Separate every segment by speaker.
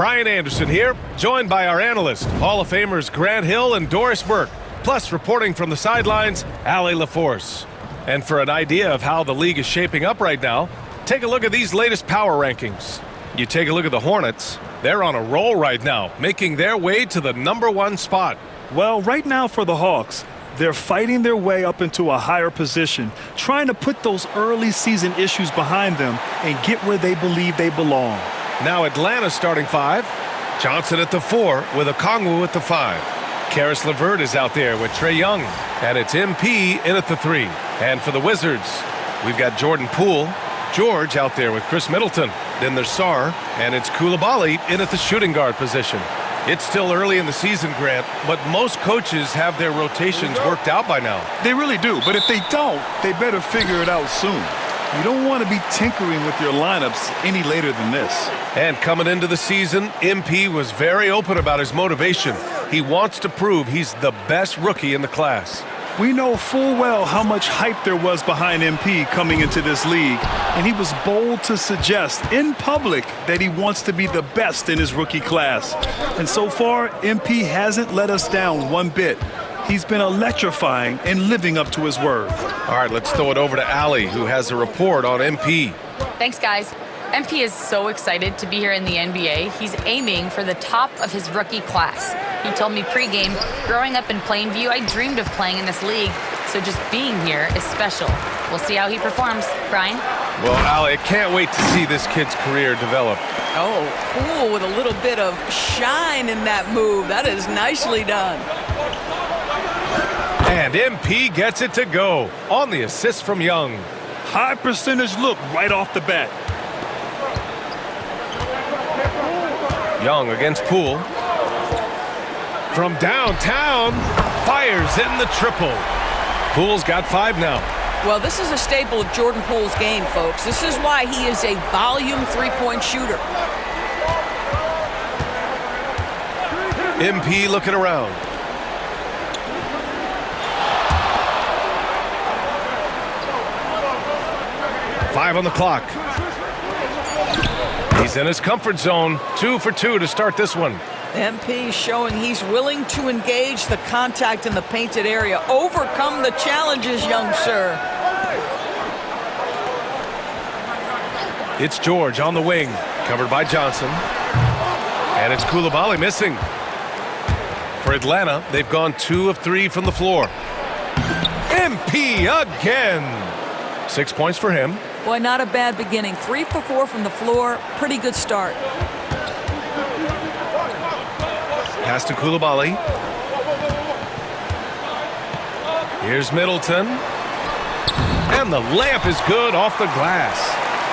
Speaker 1: Brian Anderson here, joined by our analyst, Hall of Famers Grant Hill and Doris Burke, plus reporting from the sidelines, Allie LaForce. And for an idea of how the league is shaping up right now, take a look at these latest power rankings. You take a look at the Hornets, they're on a roll right now, making their way to the #1 spot.
Speaker 2: Well, right now for the Hawks, they're fighting their way up into a higher position, trying to put those early season issues behind them and get where they believe they belong.
Speaker 1: Now Atlanta's starting 5. Johnson at the 4 with Okongwu at the 5. Karis LeVert is out there with Trae Young. And it's MP in at the 3. And for the Wizards, we've got Jordan Poole, George out there with Chris Middleton. Then there's Sarr, and it's Coulibaly in at the shooting guard position. It's still early in the season, Grant, but most coaches have their rotations worked out by now.
Speaker 2: They really do, but if they don't, they better figure it out soon. You don't want to be tinkering with your lineups any later than this.
Speaker 1: And coming into the season, MP was very open about his motivation. He wants to prove he's the best rookie in the class.
Speaker 2: We know full well how much hype there was behind MP coming into this league, and he was bold to suggest in public that he wants to be the best in his rookie class. And so far, MP hasn't let us down one bit. He's been electrifying and living up to his word.
Speaker 1: All right, let's throw it over to Allie, who has a report on MP.
Speaker 3: Thanks, guys. MP is so excited to be here in the NBA. He's aiming for the top of his rookie class. He told me pregame, growing up in Plainview, I dreamed of playing in this league, so just being here is special. We'll see how he performs. Brian?
Speaker 1: Well, Allie, I can't wait to see this kid's career develop.
Speaker 4: Oh, cool, with a little bit of shine in that move. That is nicely done.
Speaker 1: And MP gets it to go on the assist from Young.
Speaker 2: High percentage look right off the bat.
Speaker 1: Young against Poole. From downtown, fires in the triple. Poole's got 5 now.
Speaker 4: Well, this is a staple of Jordan Poole's game, folks. This is why he is a volume three-point shooter.
Speaker 1: MP looking around. Five on the clock. He's in his comfort zone. 2 for 2 to start this one.
Speaker 4: MP showing he's willing to engage the contact in the painted area. Overcome the challenges, young sir.
Speaker 1: It's George on the wing, covered by Johnson. And it's Coulibaly missing. For Atlanta, they've gone 2 of 3 from the floor. MP again. 6 points for him.
Speaker 4: Boy, not a bad beginning. 3 for 4 from the floor. Pretty good start.
Speaker 1: Pass to Coulibaly. Here's Middleton. And the layup is good off the glass.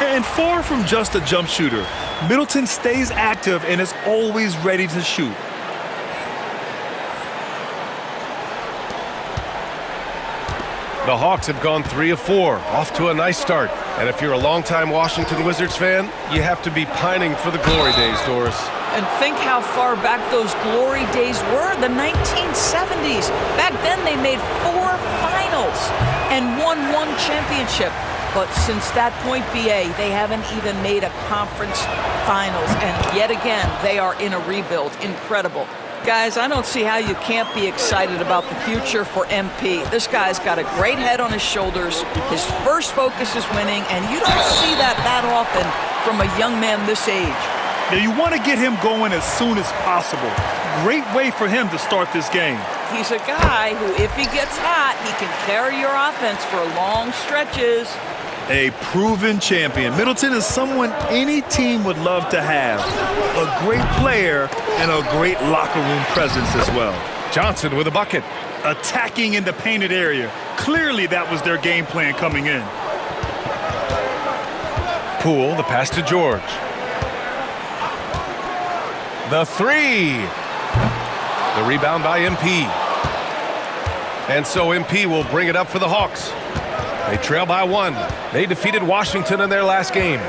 Speaker 2: And far from just a jump shooter, Middleton stays active and is always ready to shoot.
Speaker 1: The Hawks have gone 3 of 4, off to a nice start. And if you're a longtime Washington Wizards fan, you have to be pining for the glory days, Doris.
Speaker 4: And think how far back those glory days were, the 1970s. Back then they made 4 finals and won 1 championship. But since that point, BA, they haven't even made a conference finals. And yet again, they are in a rebuild. Incredible. Guys, I don't see how you can't be excited about the future for MP. This guy's got a great head on his shoulders. His first focus is winning, and you don't see that often from a young man this age.
Speaker 2: Now, you want to get him going as soon as possible. Great way for him to start this game.
Speaker 4: He's a guy who, if he gets hot, he can carry your offense for long stretches.
Speaker 2: A proven champion. Middleton is someone any team would love to have. A great player and a great locker room presence as well.
Speaker 1: Johnson with a bucket.
Speaker 2: Attacking in the painted area. Clearly that was their game plan coming in.
Speaker 1: Poole, the pass to George. The 3. The rebound by MP. And so MP will bring it up for the Hawks. They trail by 1. They defeated Washington in their last game.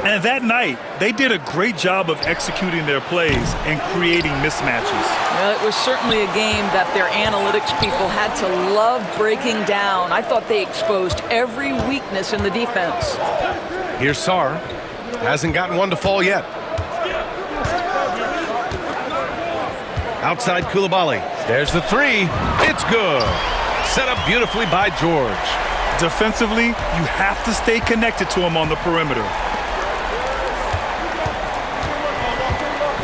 Speaker 2: And that night, they did a great job of executing their plays and creating mismatches.
Speaker 4: Well, it was certainly a game that their analytics people had to love breaking down. I thought they exposed every weakness in the defense.
Speaker 1: Here's Sarr. Hasn't gotten one to fall yet. Outside Koulibaly. There's the three. It's good. Set up beautifully by George.
Speaker 2: Defensively, you have to stay connected to him on the perimeter.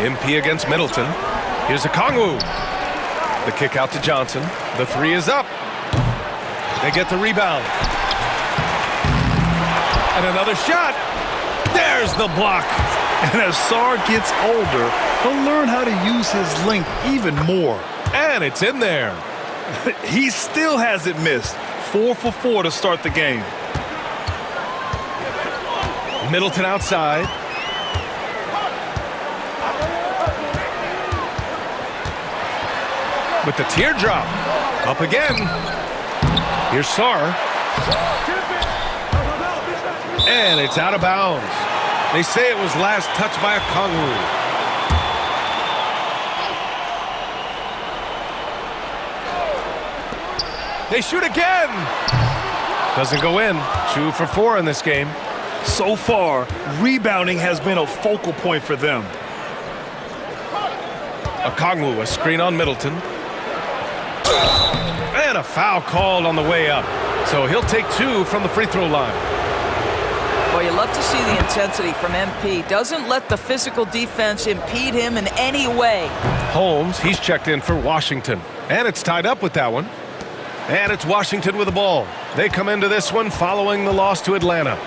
Speaker 1: MP against Middleton. Here's a Kongwu. The kick out to Johnson. The three is up. They get the rebound. And another shot. There's the block.
Speaker 2: And as Sarr gets older, he'll learn how to use his length even more.
Speaker 1: And it's in there.
Speaker 2: He still hasn't missed. 4 for 4 to start the game.
Speaker 1: Middleton outside. With the teardrop. Up again. Here's Sarr. And it's out of bounds. They say it was last touched by a Kongwu. They shoot again. Doesn't go in. 2 for 4 in this game.
Speaker 2: So far, rebounding has been a focal point for them.
Speaker 1: A Kongwu, a screen on Middleton. And a foul called on the way up. So he'll take 2 from the free throw line.
Speaker 4: Well, you love to see the intensity from MP. Doesn't let the physical defense impede him in any way.
Speaker 1: Holmes, he's checked in for Washington. And it's tied up with that one. And it's Washington with the ball. They come into this one following the loss to Atlanta.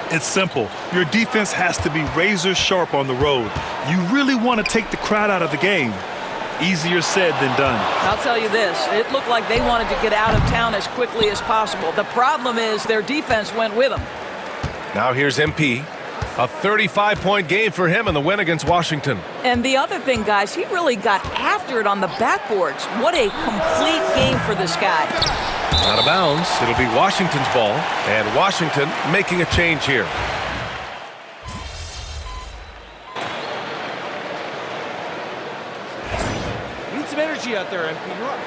Speaker 2: It's simple. Your defense has to be razor sharp on the road. You really want to take the crowd out of the game. Easier said than done.
Speaker 4: I'll tell you this, it looked like they wanted to get out of town as quickly as possible. The problem is their defense went with them.
Speaker 1: Now here's MP. A 35-point game for him in the win against Washington.
Speaker 4: And the other thing, guys, he really got after it on the backboards. What a complete game for this guy.
Speaker 1: Out of bounds. It'll be Washington's ball. And Washington making a change here.
Speaker 5: Need some energy out there, MP. You're up.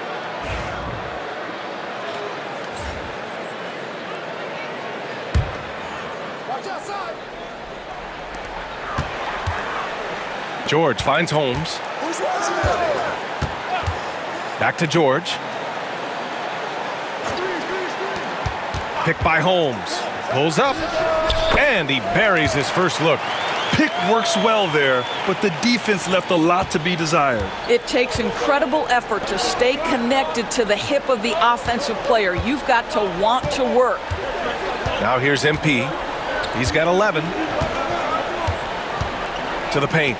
Speaker 5: Watch outside.
Speaker 1: George finds Holmes. Back to George. Pick by Holmes. Pulls up. And he buries his first look.
Speaker 2: Pick works well there, but the defense left a lot to be desired.
Speaker 4: It takes incredible effort to stay connected to the hip of the offensive player. You've got to want to work.
Speaker 1: Now here's MP. He's got 11. To the paint.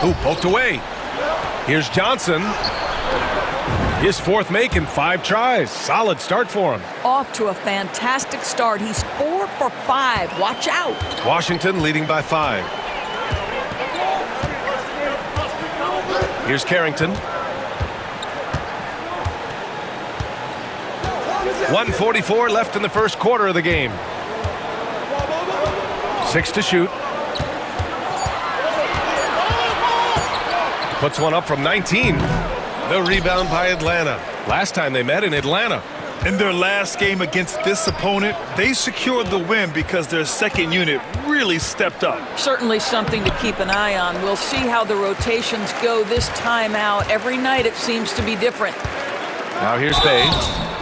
Speaker 1: Ooh, poked away. Here's Johnson. His fourth make in 5 tries. Solid start for him.
Speaker 4: Off to a fantastic start. He's 4 for 5. Watch out.
Speaker 1: Washington leading by 5. Here's Carrington. 1:44 left in the first quarter of the game. 6 to shoot. Puts one up from 19. The rebound by Atlanta. Last time they met in Atlanta.
Speaker 2: In their last game against this opponent, they secured the win because their second unit really stepped up.
Speaker 4: Certainly something to keep an eye on. We'll see how the rotations go this time out. Every night it seems to be different.
Speaker 1: Now here's Bay.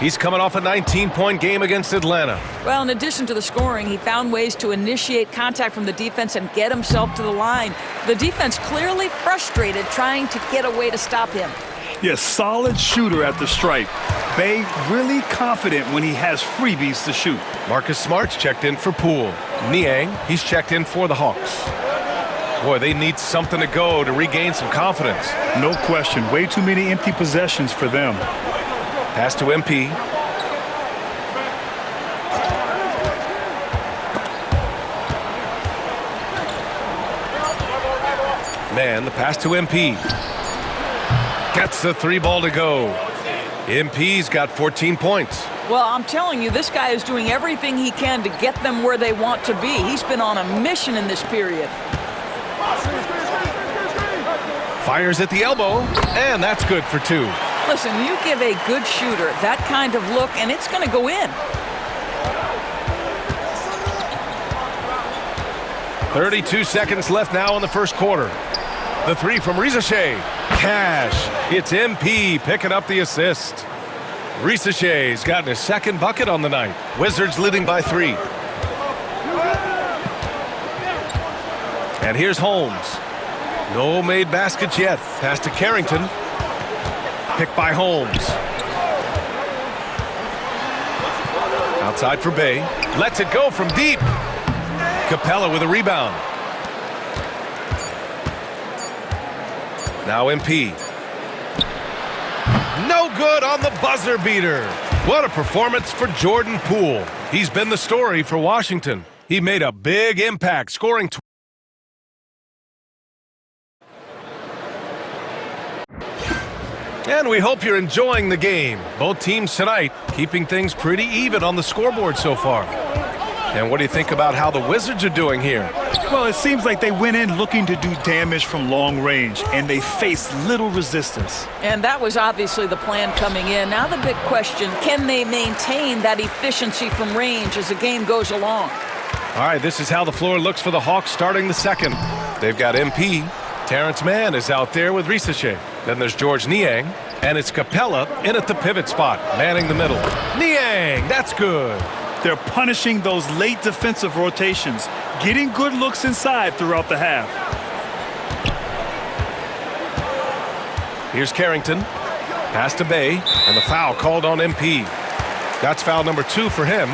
Speaker 1: He's coming off a 19-point game against Atlanta.
Speaker 4: Well, in addition to the scoring, he found ways to initiate contact from the defense and get himself to the line. The defense clearly frustrated trying to get a way to stop him.
Speaker 2: Yes, solid shooter at the stripe. Bay really confident when he has freebies to shoot.
Speaker 1: Marcus Smart's checked in for Poole. Niang, he's checked in for the Hawks. Boy, they need something to go to regain some confidence.
Speaker 2: No question. Way too many empty possessions for them.
Speaker 1: Pass to MP. Man, the pass to MP. Gets the 3 ball to go. MP's got 14 points.
Speaker 4: Well, I'm telling you, this guy is doing everything he can to get them where they want to be. He's been on a mission in this period.
Speaker 1: Fires at the elbow, and that's good for 2.
Speaker 4: Listen, you give a good shooter that kind of look, and it's going to go in.
Speaker 1: 32 seconds left now in the first quarter. The three from Rizachet. Cash. It's MP picking up the assist. Rizachet's gotten his second bucket on the night. Wizards leading by 3. And here's Holmes. No made baskets yet. Pass to Carrington. Picked by Holmes. Outside for Bay. Lets it go from deep. Capella with a rebound. Now MP. No good on the buzzer beater. What a performance for Jordan Poole. He's been the story for Washington. He made a big impact, scoring And we hope you're enjoying the game. Both teams tonight keeping things pretty even on the scoreboard so far. And what do you think about how the Wizards are doing here?
Speaker 2: Well, it seems like they went in looking to do damage from long range, and they faced little resistance.
Speaker 4: And that was obviously the plan coming in. Now the big question, can they maintain that efficiency from range as the game goes along?
Speaker 1: All right, this is how the floor looks for the Hawks starting the second. They've got MP. Terrence Mann is out there with Rizachet. Then there's George Niang, and it's Capella in at the pivot spot, manning the middle. Niang, that's good.
Speaker 2: They're punishing those late defensive rotations, getting good looks inside throughout the half.
Speaker 1: Here's Carrington. Pass to Bay, and the foul called on MP. That's foul number 2 for him.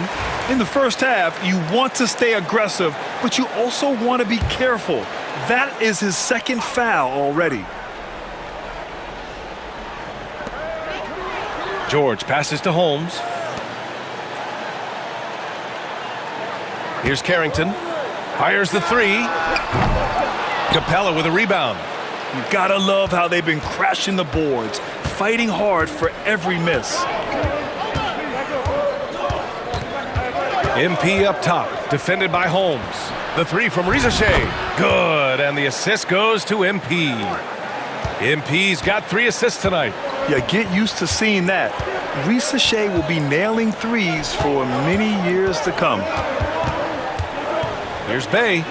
Speaker 2: In the first half, you want to stay aggressive, but you also want to be careful. That is his second foul already.
Speaker 1: George passes to Holmes. Here's Carrington. Fires the 3. Capella with a rebound.
Speaker 2: You gotta love how they've been crashing the boards, fighting hard for every miss.
Speaker 1: MP up top, defended by Holmes. The 3 from Rizachet. Good, and the assist goes to MP. MP's got 3 assists tonight.
Speaker 2: Yeah, get used to seeing that. Rizachet will be nailing threes for many years to come.
Speaker 1: Here's Bay.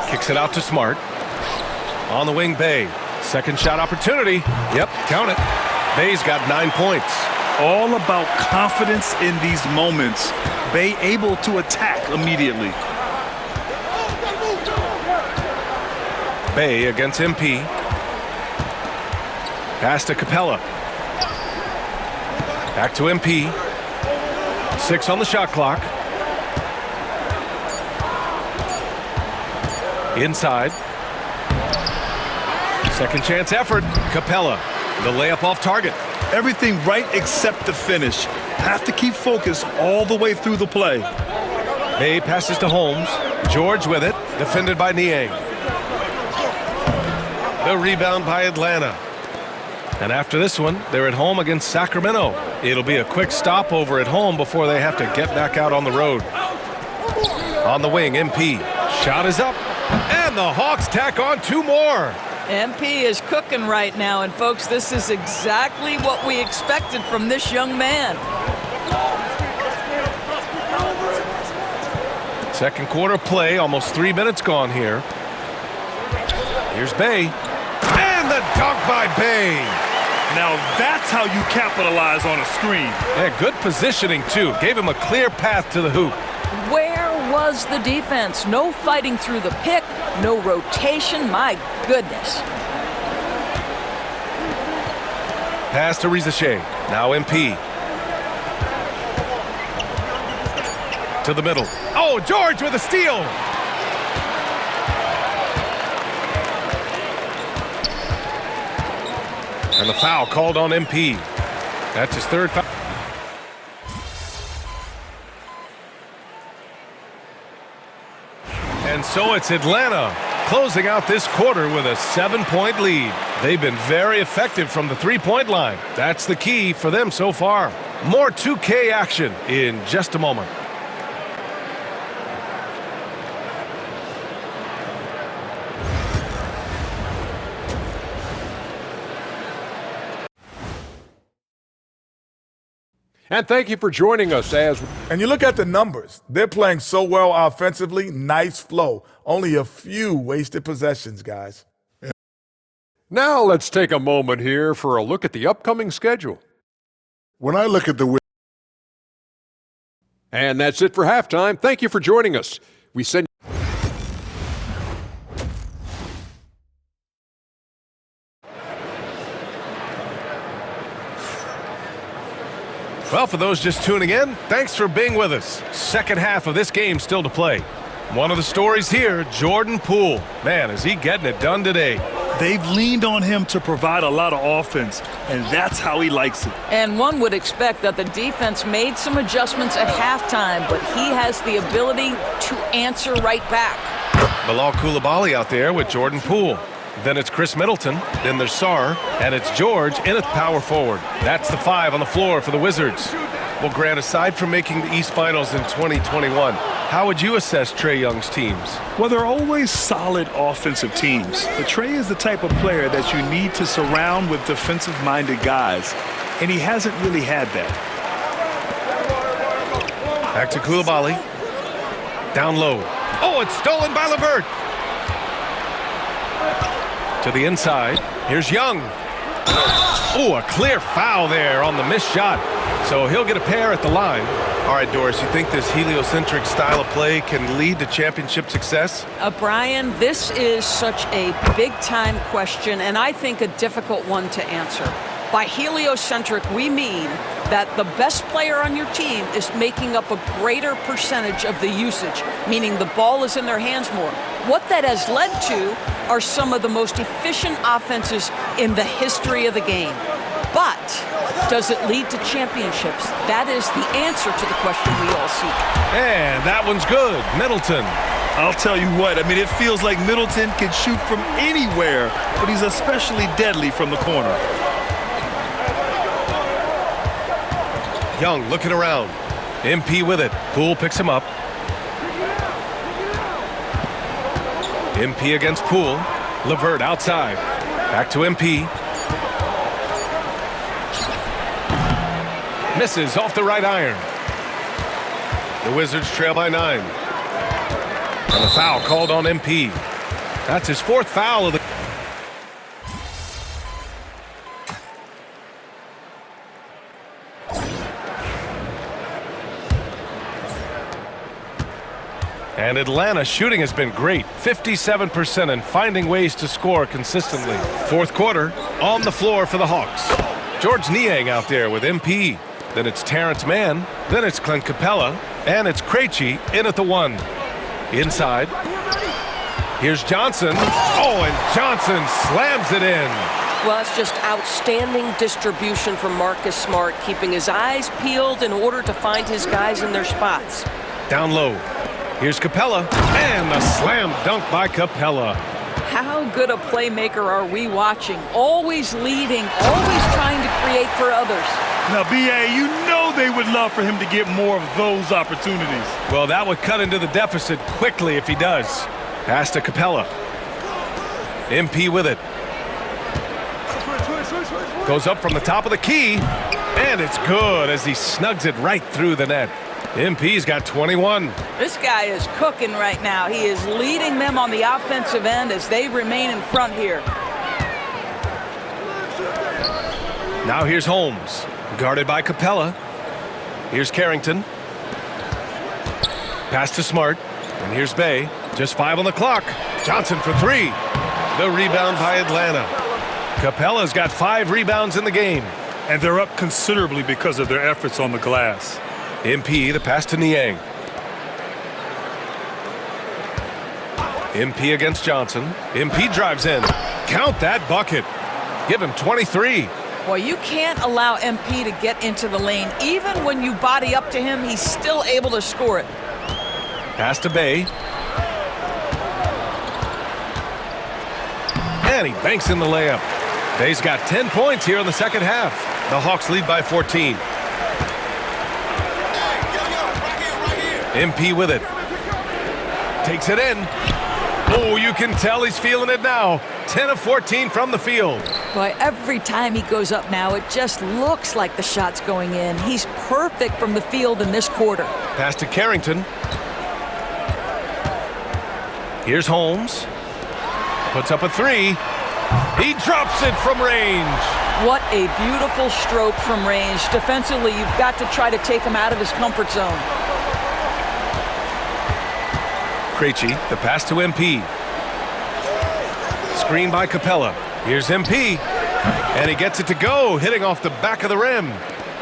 Speaker 1: Kicks it out to Smart. On the wing, Bay. Second shot opportunity. Yep, count it. Bay's got 9 points.
Speaker 2: All about confidence in these moments. Bay able to attack immediately.
Speaker 1: Bay against MP. Pass to Capella. Back to MP. 6 on the shot clock. Inside. Second chance effort. Capella. The layup off target.
Speaker 2: Everything right except the finish. Have to keep focus all the way through the play.
Speaker 1: Bay passes to Holmes. George with it. Defended by Niang. The rebound by Atlanta. And after this one, they're at home against Sacramento. It'll be a quick stopover at home before they have to get back out on the road. On the wing, MP. Shot is up. And the Hawks tack on 2 more.
Speaker 4: MP is cooking right now, and folks, this is exactly what we expected from this young man.
Speaker 1: Second quarter play, almost 3 minutes gone here. Here's Bay. And the dunk by Bay.
Speaker 2: Now that's how you capitalize on a screen.
Speaker 1: Yeah, good positioning, too. Gave him a clear path to the hoop.
Speaker 4: Where was the defense? No fighting through the pick, no rotation, my goodness.
Speaker 1: Pass to Rizachet. Now MP. To the middle. Oh, George with a steal. And the foul called on MP. That's his 3rd foul. And so it's Atlanta closing out this quarter with a 7-point lead. They've been very effective from the 3-point line. That's the key for them so far. More 2K action in just a moment.
Speaker 6: And thank you for joining us as...
Speaker 7: And you look at the numbers. They're playing so well offensively. Nice flow. Only a few wasted possessions, guys.
Speaker 6: Now let's take a moment here for a look at the upcoming schedule.
Speaker 8: When I look at the...
Speaker 6: And that's it for halftime. Thank you for joining us. We send...
Speaker 1: Well, for those just tuning in, thanks for being with us. Second half of this game still to play. One of the stories here, Jordan Poole. Man, is he getting it done today.
Speaker 2: They've leaned on him to provide a lot of offense, and that's how he likes it.
Speaker 4: And one would expect that the defense made some adjustments at halftime, but he has the ability to answer right back.
Speaker 1: Bilal Coulibaly out there with Jordan Poole. Then it's Chris Middleton, then there's Sarr, and it's George in at power forward. That's the 5 on the floor for the Wizards. Well, Grant, aside from making the East Finals in 2021, how would you assess Trae Young's teams?
Speaker 2: Well, they're always solid offensive teams. But Trae is the type of player that you need to surround with defensive-minded guys, and he hasn't really had that.
Speaker 1: Back to Coulibaly. Down low. Oh, it's stolen by LeVert. To the inside. Here's Young. Oh, a clear foul there on the missed shot. So he'll get a pair at the line. All right, Doris, you think this heliocentric style of play can lead to championship success?
Speaker 4: Brian, this is such a big-time question, and I think a difficult one to answer. By heliocentric, we mean that the best player on your team is making up a greater percentage of the usage, meaning the ball is in their hands more. What that has led to are some of the most efficient offenses in the history of the game. But does it lead to championships? That is the answer to the question we all seek.
Speaker 1: And that one's good. Middleton.
Speaker 2: I'll tell you what, I mean, it feels like Middleton can shoot from anywhere, but he's especially deadly from the corner.
Speaker 1: Young looking around. MP with it. Poole picks him up. MP against Poole. LeVert outside. Back to MP. Misses off the right iron. The Wizards trail by 9. And the foul called on MP. That's his 4th foul of the... And Atlanta's shooting has been great, 57% and finding ways to score consistently. 4th quarter, on the floor for the Hawks. George Niang out there with MP. Then it's Terrence Mann. Then it's Clint Capella. And it's Krejci in at the 1. Inside. Here's Johnson. Oh, and Johnson slams it in.
Speaker 9: Well, it's just outstanding distribution from Marcus Smart, keeping his eyes peeled in order to find his guys in their spots.
Speaker 1: Down low. Here's Capella, and the slam dunk by Capella.
Speaker 4: How good a playmaker are we watching? Always leading, always trying to create for others.
Speaker 2: Now, B.A., you know they would love for him to get more of those opportunities.
Speaker 1: Well, that would cut into the deficit quickly if he does. Pass to Capella. MP with it. Goes up from the top of the key, and it's good as he snugs it right through the net. MP's got 21.
Speaker 4: This guy is cooking right now. He is leading them on the offensive end as they remain in front here.
Speaker 1: Now here's Holmes, guarded by Capella. Here's Carrington. Pass to Smart, and here's Bay. Just 5 on the clock. Johnson for 3. The rebound by Atlanta. Capella's got 5 rebounds in the game.
Speaker 2: And they're up considerably because of their efforts on the glass.
Speaker 1: MP, the pass to Niang. MP against Johnson. MP drives in. Count that bucket. Give him 23.
Speaker 4: Well, you can't allow MP to get into the lane. Even when you body up to him, he's still able to score it.
Speaker 1: Pass to Bay. And he banks in the layup. Bay's got 10 points here in the second half. The Hawks lead by 14. MP with it. Takes it in. Oh, you can tell he's feeling it now. 10 of 14 from the field.
Speaker 4: Boy, every time he goes up now, it just looks like the shot's going in. He's perfect from the field in this quarter.
Speaker 1: Pass to Carrington. Here's Holmes. Puts up a three. He drops it from range.
Speaker 4: What a beautiful stroke from range. Defensively, you've got to try to take him out of his comfort zone.
Speaker 1: Krejci, the pass to MP. Screen by Capella. Here's MP. And he gets it to go, hitting off the back of the rim.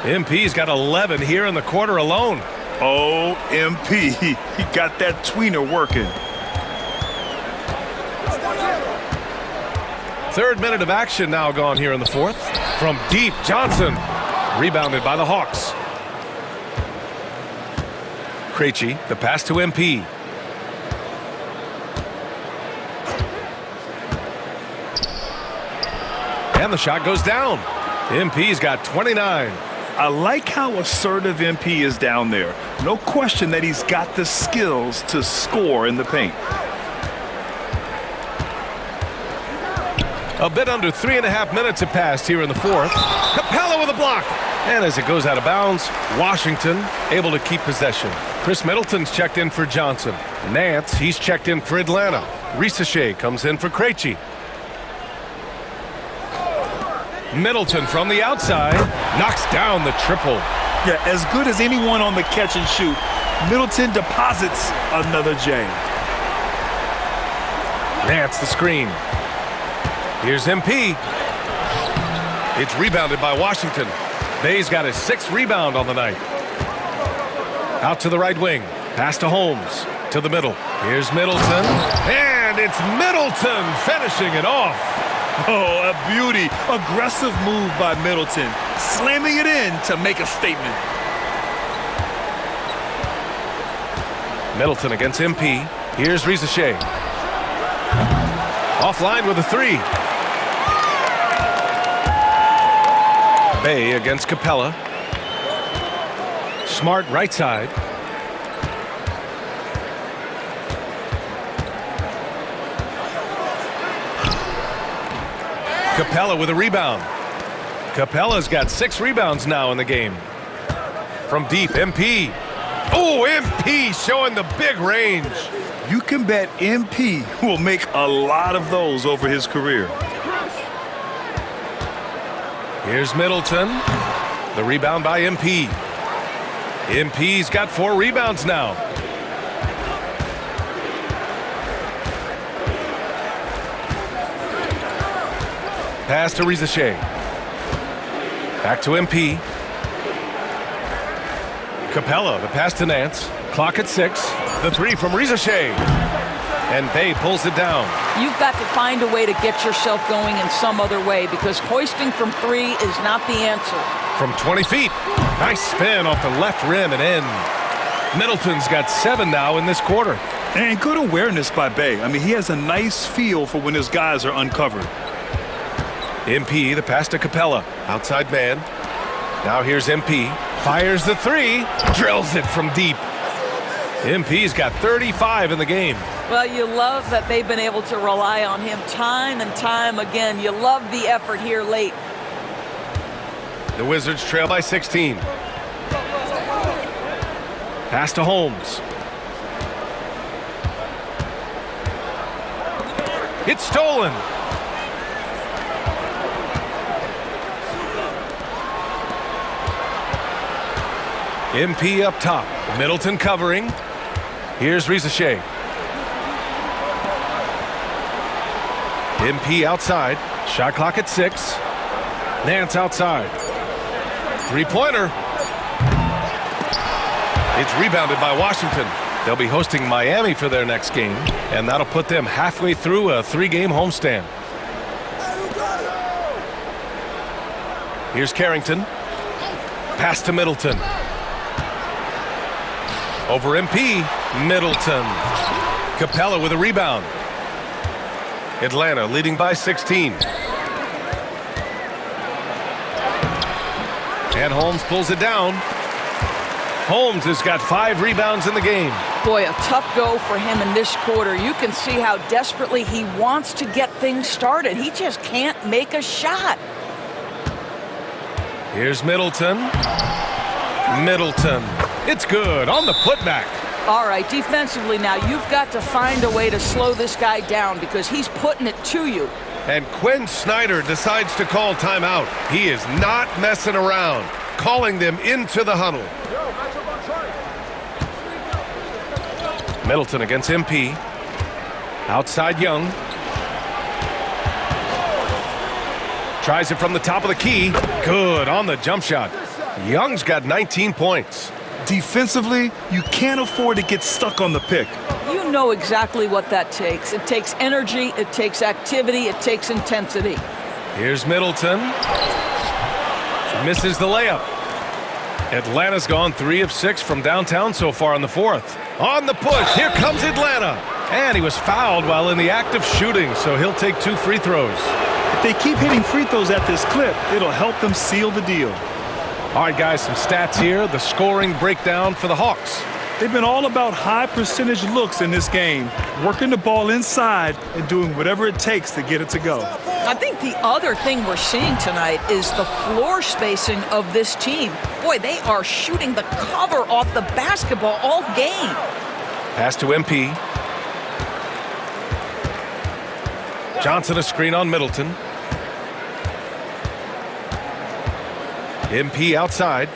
Speaker 1: MP's got 11 here in the quarter alone.
Speaker 2: Oh, MP. He got that tweener working.
Speaker 1: Third minute of action now gone here in the fourth. From deep, Johnson. Rebounded by the Hawks. Krejci, the pass to MP. And the shot goes down. MP's got 29.
Speaker 2: I like how assertive MP is down there. No question that he's got the skills to score in the paint.
Speaker 1: A bit under 3.5 minutes have passed here in the fourth. Capella with a block. And as it goes out of bounds, Washington able to keep possession. Chris Middleton's checked in for Johnson. Nance, he's checked in for Atlanta. Risacher comes in for Krejci. Middleton from the outside knocks down the triple.
Speaker 2: Yeah, as good as anyone on the catch and shoot, Middleton deposits another J.
Speaker 1: Nance the screen. Here's MP. It's rebounded by Washington. Bay's got his 6th rebound on the night. Out to the right wing. Pass to Holmes. To the middle. Here's Middleton. And it's Middleton finishing it off.
Speaker 2: Oh, a beauty. Aggressive move by Middleton. Slamming it in to make a statement.
Speaker 1: Middleton against MP. Here's Risacher. Offline with a 3. Bay against Capella. Smart right side. Capella with a rebound. Capella's got 6 rebounds now in the game. From deep, MP. Oh, MP showing the big range.
Speaker 2: You can bet MP will make a lot of those over his career.
Speaker 1: Here's Middleton. The rebound by MP. MP's got 4 rebounds now. Pass to Risacher. Back to MP. Capella, the pass to Nance. Clock at 6. The 3 from Risacher. And Bay pulls it down.
Speaker 4: You've got to find a way to get yourself going in some other way because hoisting from 3 is not the answer.
Speaker 1: From 20 feet. Nice spin off the left rim and in. Middleton's got 7 now in this quarter.
Speaker 2: And good awareness by Bay. I mean, he has a nice feel for when his guys are uncovered.
Speaker 1: MP, the pass to Capella. Outside man. Now here's MP. Fires the 3. Drills it from deep. MP's got 35 in the game.
Speaker 4: Well, you love that they've been able to rely on him time and time again. You love the effort here late.
Speaker 1: The Wizards trail by 16. Pass to Holmes. It's stolen. MP up top. Middleton covering. Here's Risacher. MP outside. Shot clock at 6. Nance outside. 3-pointer. It's rebounded by Washington. They'll be hosting Miami for their next game, and that'll put them halfway through a 3-game homestand. Here's Carrington. Pass to Middleton. Over MP. Middleton. Capella with a rebound. Atlanta leading by 16. And Holmes pulls it down. Holmes has got 5 rebounds in the game.
Speaker 4: Boy, a tough go for him in this quarter. You can see how desperately he wants to get things started. He just can't make a shot.
Speaker 1: Here's Middleton. Middleton. It's good on the putback.
Speaker 4: All right, defensively now, you've got to find a way to slow this guy down because he's putting it to you.
Speaker 1: And Quinn Snyder decides to call timeout. He is not messing around, calling them into the huddle. Middleton against MP. Outside Young. Tries it from the top of the key. Good on the jump shot. Young's got 19 points.
Speaker 2: Defensively, you can't afford to get stuck on the pick.
Speaker 4: You know exactly what that takes. It takes energy, it takes activity, it takes intensity.
Speaker 1: Here's Middleton. Misses the layup. Atlanta's gone 3 of 6 from downtown so far in the 4th. On the push, here comes Atlanta. And he was fouled while in the act of shooting, so he'll take 2 free throws.
Speaker 2: If they keep hitting free throws at this clip, it'll help them seal the deal.
Speaker 1: All right, guys, some stats here. The scoring breakdown for the Hawks.
Speaker 2: They've been all about high percentage looks in this game, working the ball inside and doing whatever it takes to get it to go.
Speaker 4: I think the other thing we're seeing tonight is the floor spacing of this team. Boy, they are shooting the cover off the basketball all game.
Speaker 1: Pass to MP. Johnson a screen on Middleton. MP outside.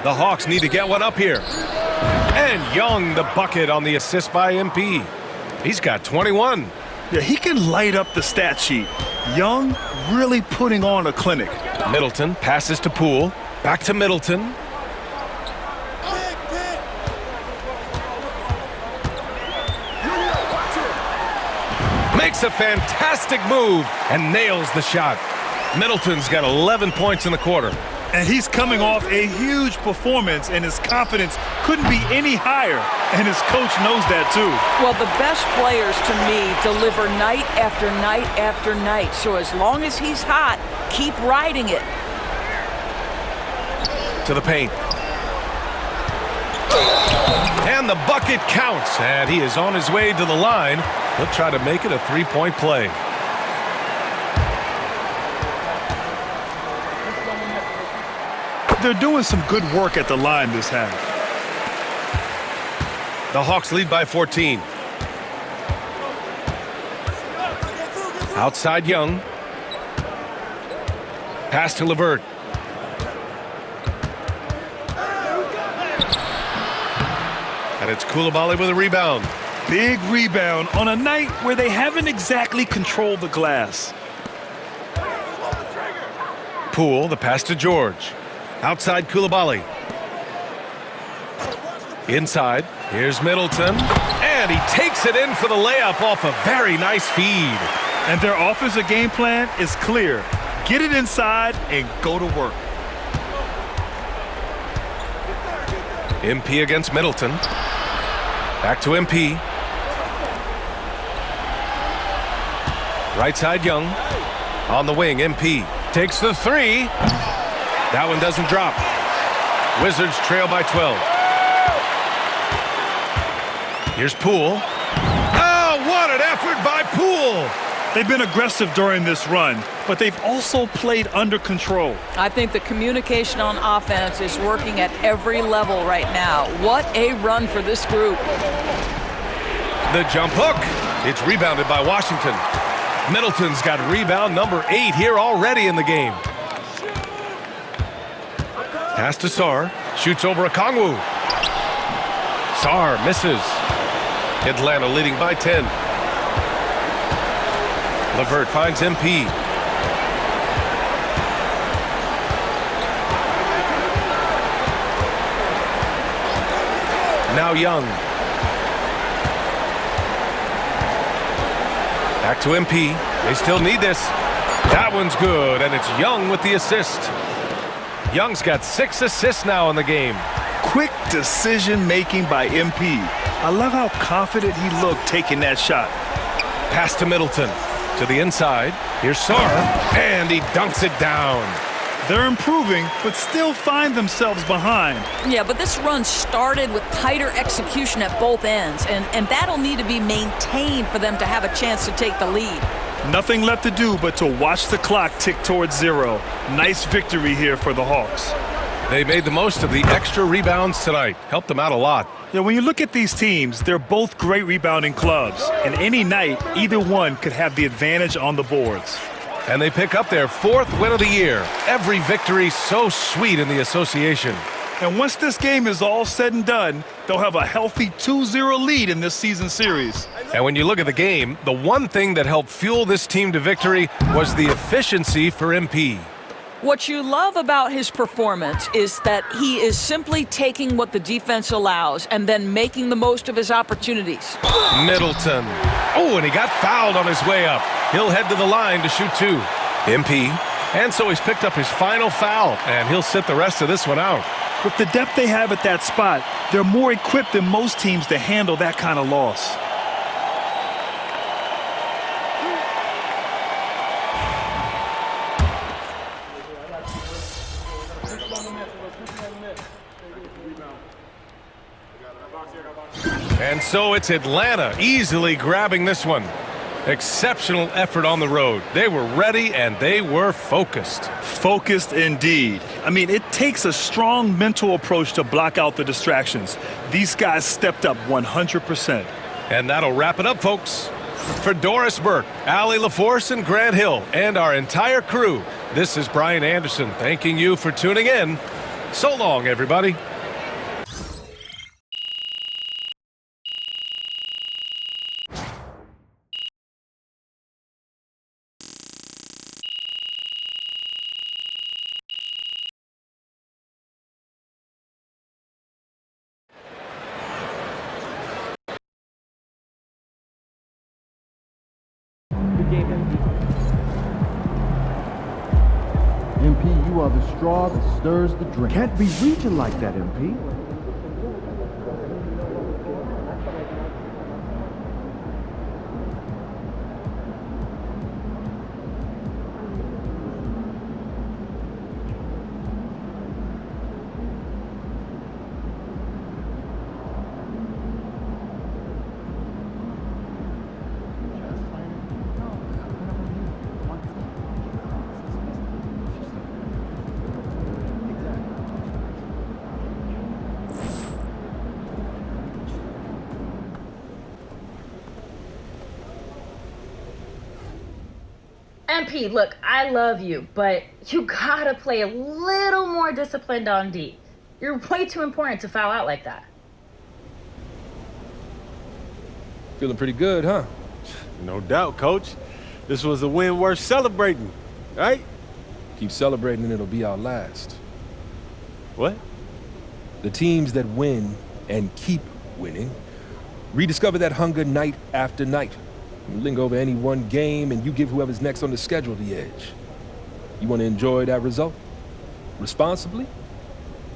Speaker 1: The Hawks need to get one up here. And Young the bucket on the assist by MP. He's got 21.
Speaker 2: Yeah, he can light up the stat sheet. Young really putting on a clinic.
Speaker 1: Middleton passes to Poole. Back to Middleton. Makes a fantastic move and nails the shot. Middleton's got 11 points in the quarter.
Speaker 2: And he's coming off a huge performance, and his confidence couldn't be any higher. And his coach knows that, too.
Speaker 4: Well, the best players, to me, deliver night after night after night. So as long as he's hot, keep riding it.
Speaker 1: To the paint. And the bucket counts. And he is on his way to the line. He'll try to make it a 3-point play.
Speaker 2: They're doing some good work at the line this half.
Speaker 1: The Hawks lead by 14. Outside Young. Pass to LeVert. And it's Coulibaly with a rebound.
Speaker 2: Big rebound on a night where they haven't exactly controlled the glass.
Speaker 1: Poole, the pass to George. Outside Coulibaly. Inside, here's Middleton. And he takes it in for the layup off a very nice feed.
Speaker 2: And their offensive game plan is clear. Get it inside and go to work.
Speaker 1: MP against Middleton. Back to MP. Right side Young. On the wing, MP takes the 3. That one doesn't drop. Wizards trail by 12. Here's Poole. Oh, what an effort by Poole!
Speaker 2: They've been aggressive during this run, but they've also played under control.
Speaker 4: I think the communication on offense is working at every level right now. What a run for this group.
Speaker 1: The jump hook. It's rebounded by Washington. Middleton's got rebound number 8 here already in the game. Pass to Sarr. Shoots over Okongwu. Sarr misses. Atlanta leading by 10. LeVert finds MP. Now Young. Back to MP. They still need this. That one's good, and it's Young with the assist. Young's got 6 assists now in the game.
Speaker 2: Quick decision-making by MP. I love how confident he looked taking that shot.
Speaker 1: Pass to Middleton. To the inside. Here's Sarr. And he dunks it down.
Speaker 2: They're improving, but still find themselves behind.
Speaker 4: Yeah, but this run started with tighter execution at both ends, and that'll need to be maintained for them to have a chance to take the lead.
Speaker 2: Nothing left to do but to watch the clock tick towards 0. Nice victory here for the Hawks.
Speaker 1: They made the most of the extra rebounds tonight. Helped them out a lot.
Speaker 2: Yeah, when you look at these teams, they're both great rebounding clubs. And any night, either one could have the advantage on the boards.
Speaker 1: And they pick up their 4th win of the year. Every victory so sweet in the association.
Speaker 2: And once this game is all said and done, they'll have a healthy 2-0 lead in this season series.
Speaker 1: And when you look at the game, the one thing that helped fuel this team to victory was the efficiency for MP.
Speaker 4: What you love about his performance is that he is simply taking what the defense allows and then making the most of his opportunities.
Speaker 1: Middleton. Oh, and he got fouled on his way up. He'll head to the line to shoot 2. MP. And so he's picked up his final foul, and he'll sit the rest of this one out.
Speaker 2: With the depth they have at that spot, they're more equipped than most teams to handle that kind of loss.
Speaker 1: And so it's Atlanta easily grabbing this one. Exceptional effort on the road. They were ready and they were focused.
Speaker 2: Focused indeed. I mean, it takes a strong mental approach to block out the distractions. These guys stepped up 100%.
Speaker 1: And that'll wrap it up, folks. For Doris Burke, Allie LaForce, and Grant Hill, and our entire crew, this is Brian Anderson thanking you for tuning in. So long, everybody.
Speaker 10: MP, you are the straw that stirs the drink. Can't be reaching like that, MP.
Speaker 11: MP, look, I love you, but you gotta play a little more disciplined on D. You're way too important to foul out like that.
Speaker 5: Feeling pretty good, huh?
Speaker 12: No doubt, Coach. This was a win worth celebrating, right?
Speaker 5: Keep celebrating and it'll be our last.
Speaker 12: What?
Speaker 5: The teams that win and keep winning rediscover that hunger night after night. You linger over any one game and you give whoever's next on the schedule the edge. You want to enjoy that result? Responsibly?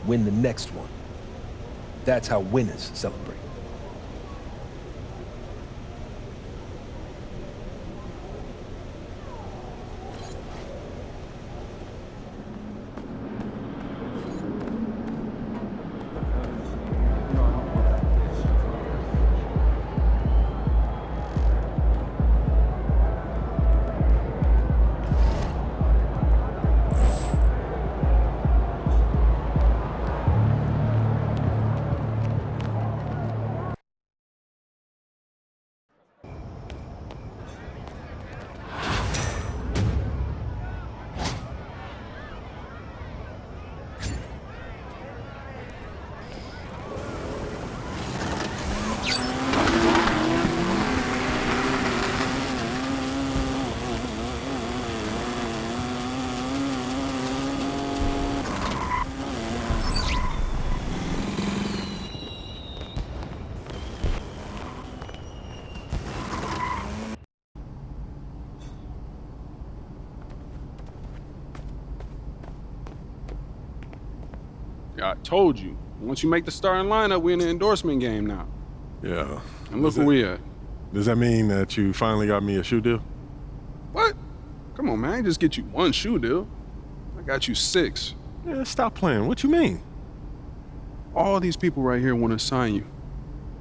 Speaker 5: Win the next one. That's how winners celebrate.
Speaker 13: I told you. Once you make the starting lineup, we're in the endorsement game now.
Speaker 14: Yeah.
Speaker 13: And look where we at.
Speaker 14: Does that mean that you finally got me a shoe deal?
Speaker 13: What? Come on, man. I ain't just get you one shoe deal. I got you 6.
Speaker 14: Yeah, stop playing. What you mean?
Speaker 13: All these people right here want to sign you.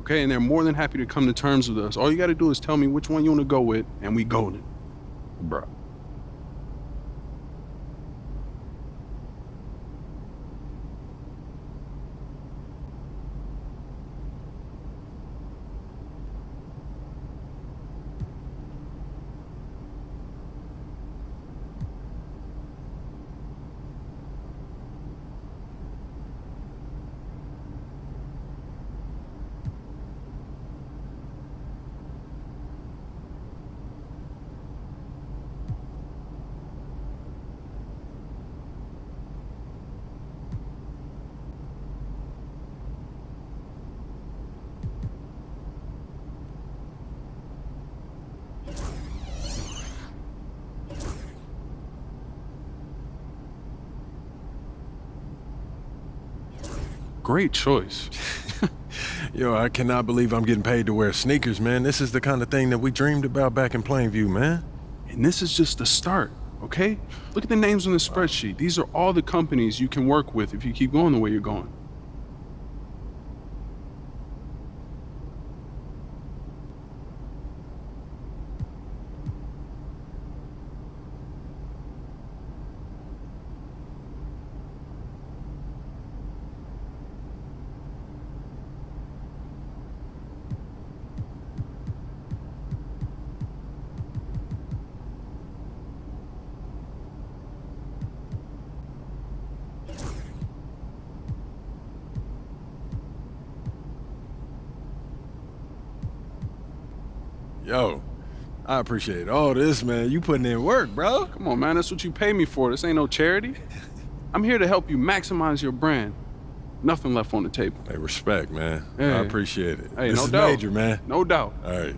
Speaker 13: Okay, and they're more than happy to come to terms with us. All you got to do is tell me which one you want to go with, and we golden.
Speaker 14: Bruh.
Speaker 13: Great choice.
Speaker 14: Yo, I cannot believe I'm getting paid to wear sneakers, man. This is the kind of thing that we dreamed about back in Plainview, man.
Speaker 13: And this is just the start, okay? Look at the names on the spreadsheet. These are all the companies you can work with if you keep going the way you're going.
Speaker 14: Yo, I appreciate all this, man. You putting in work, bro.
Speaker 13: Come on, man. That's what you pay me for. This ain't no charity. I'm here to help you maximize your brand. Nothing left on the table.
Speaker 14: Hey, respect, man.
Speaker 13: Hey.
Speaker 14: I appreciate it.
Speaker 13: Hey,
Speaker 14: this
Speaker 13: no
Speaker 14: is
Speaker 13: doubt.
Speaker 14: major, man.
Speaker 13: No doubt.
Speaker 14: All right.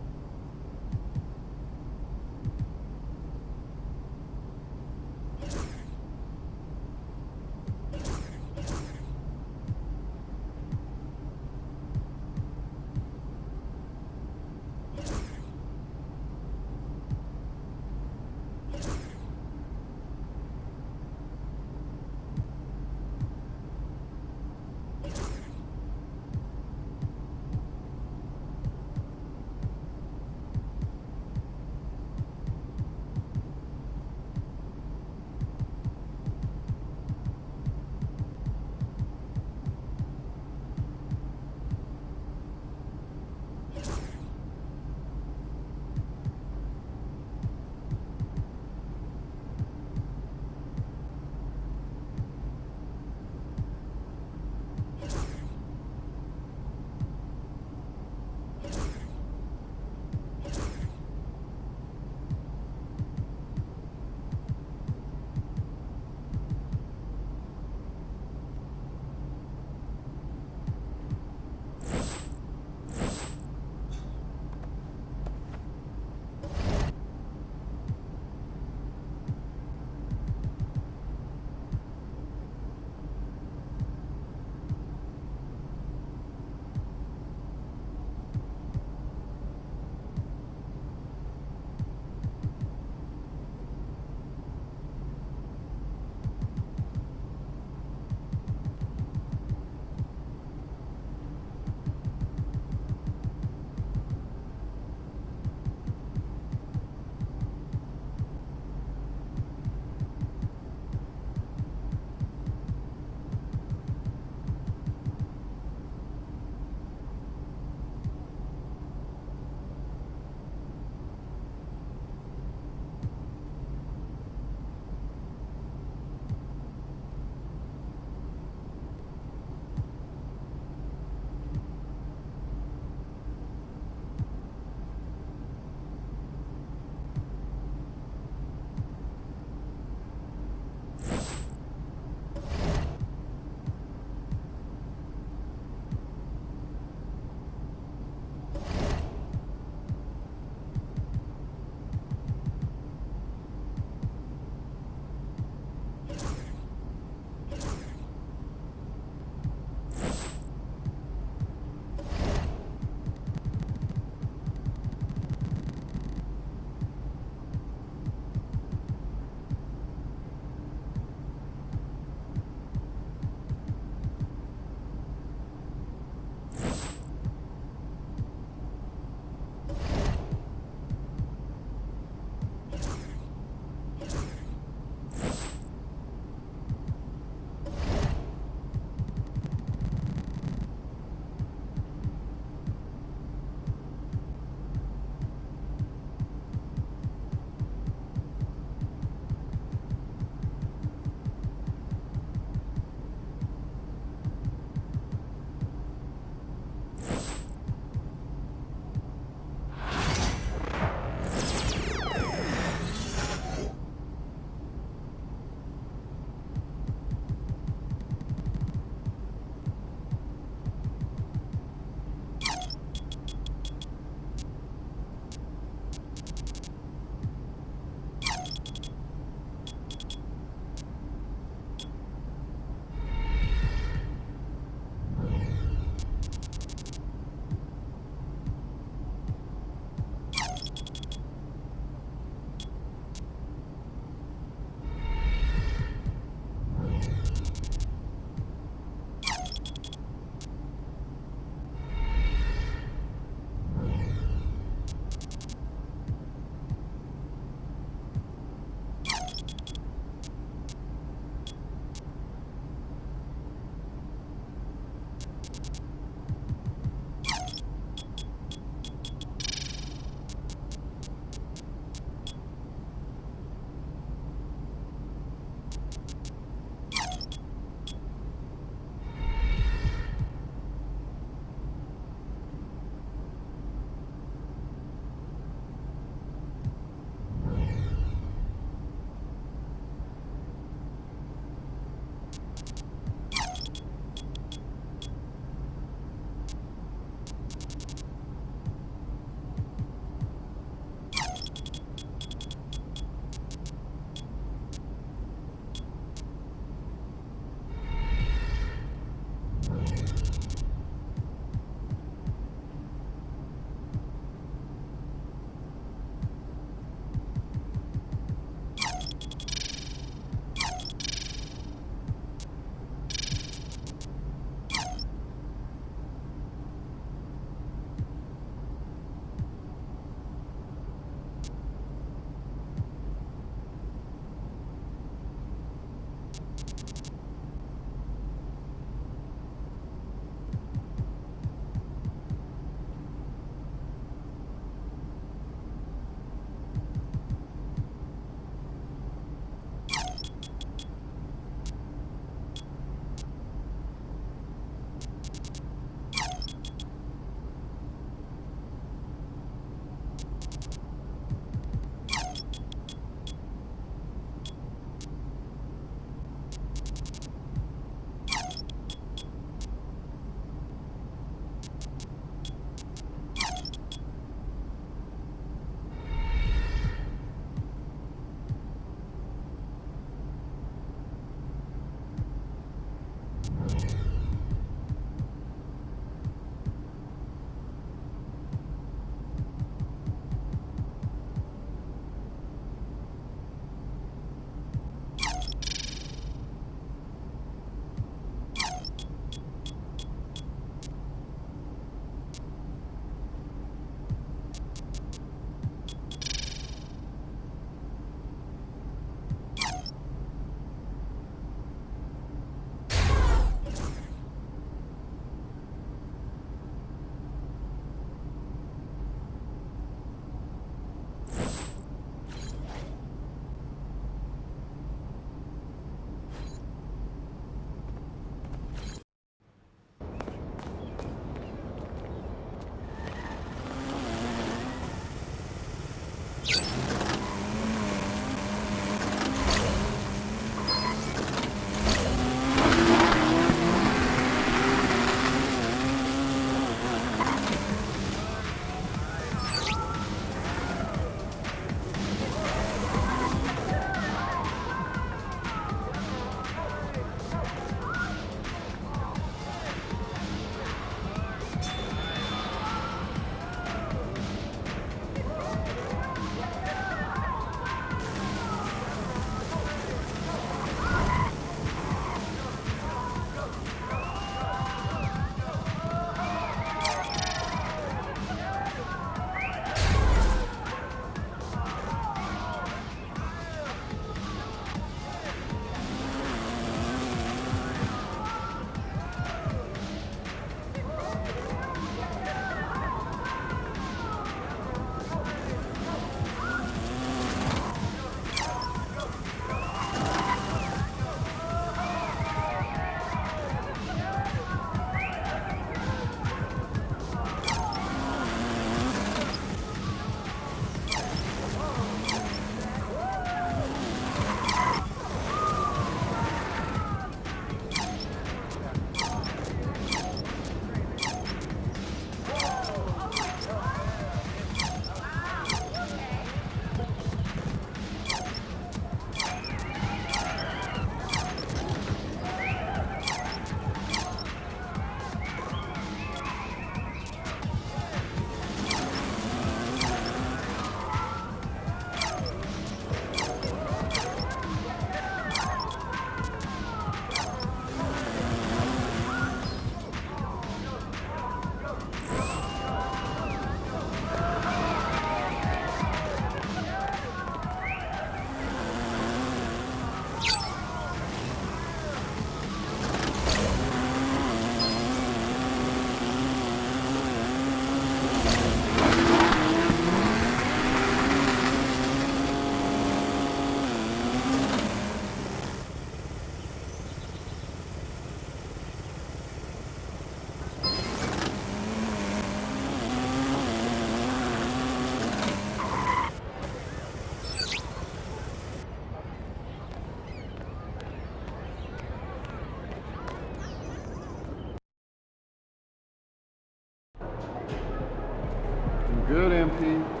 Speaker 10: Good, MP.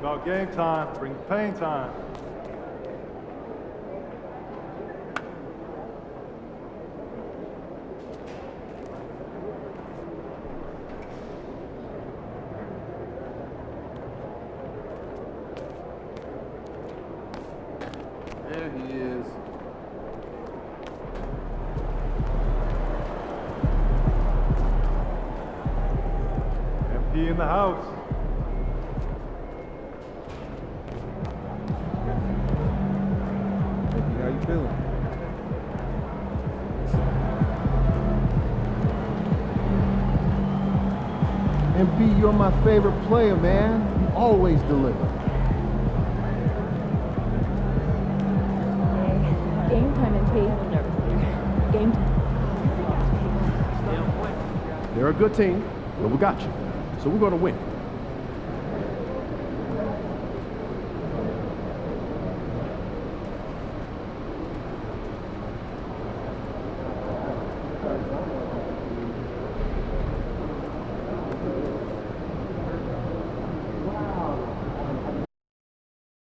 Speaker 12: About game time. Bring the pain time.
Speaker 10: There he is.
Speaker 12: MP in the house.
Speaker 10: How you feeling? MP, you're my favorite player, man. You always deliver.
Speaker 15: Game time, MP. Game time.
Speaker 10: They're a good team, but we got you. So we're going to win.